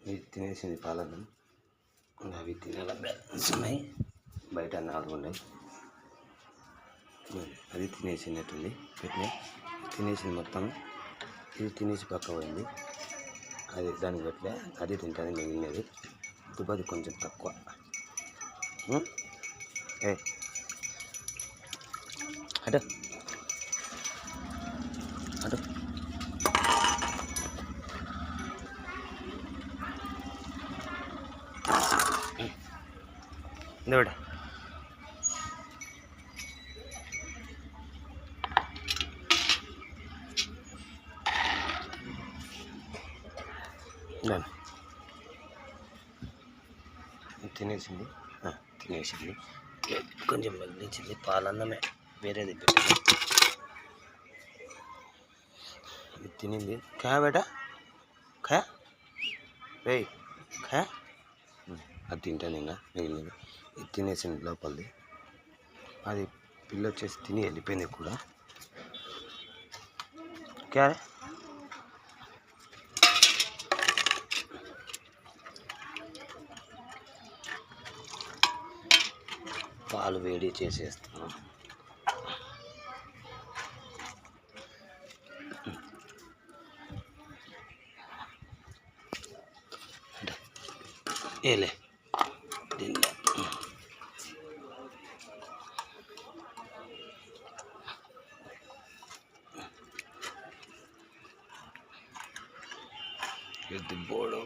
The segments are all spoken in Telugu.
ఇది తినేసింది పాలన్నం. అవి తినాల బ్యాలెన్స్ ఉన్నాయి, బయట 4 ఉన్నాయి. అది తినేసినట్టుంది, పెట్టినాయి తినేసింది మొత్తం. ఇది తినేసి పక్క పోయింది, అది దానికి పెట్టలే, అది తింటుంది మిగిలినది. దుబ్బది కొంచెం తక్కువ. ఏ అటు అటు ఇందోడ తినేసింది, తినేసింది. కొంచెం మిగిలించింది, పాలన్నమే వేరేది పెట్టింది. ఇది తినింది. ఖా బేటా ఖా, రే ఖా. అది తింటాను ఇంకా మిగిలింది. ఇది తినేసింది లోపలిది. అది పిల్ల వచ్చేసి తిని వెళ్ళిపోయింది కూడా. క్యా పాలు వేడి చేసేస్తాను. ఏలే దీనిలో బోడు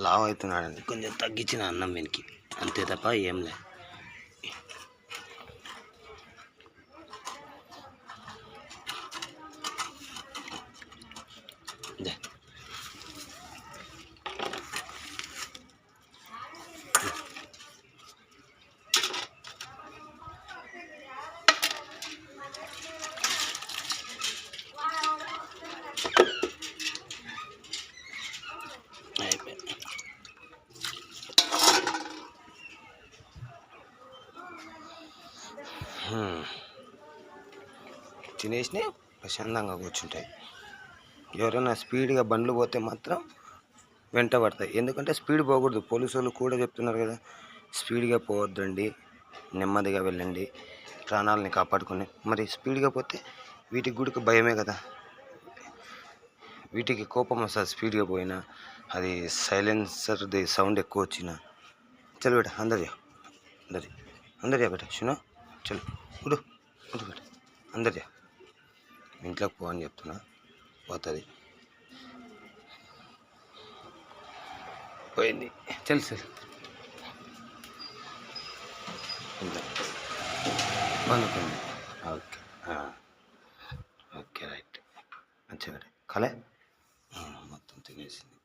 లావు అవుతున్నాడండి, కొంచెం తగ్గించిన అన్నం వెనికి, అంతే తప్ప ఏం లే. తినేసి ప్రశాంతంగా కూర్చుంటాయి. ఎవరైనా స్పీడ్గా బండ్లు పోతే మాత్రం వెంట పడతాయి, ఎందుకంటే స్పీడ్ పోకూడదు. పోలీసు వాళ్ళు కూడా చెప్తున్నారు కదా, స్పీడ్గా పోవద్దండి, నెమ్మదిగా వెళ్ళండి, ప్రాణాలని కాపాడుకొని. మరి స్పీడ్గా పోతే వీటికి కూడా భయమే కదా, వీటికి కోపం వస్తుంది స్పీడ్గా పోయినా, అది సైలెన్సర్ది సౌండ్ ఎక్కువ వచ్చినా. చల్ బేట అందరియా బేట సునో, చల్ ఉడు బేట అందరియా, ఇంట్లోకి పో అని చెప్తున్నా, పోతుంది. పోయింది, చల్ సార్ పనుకుంది. ఓకే ఓకే రైట్, మంచిగా ఖాళీ మొత్తం తినేసింది.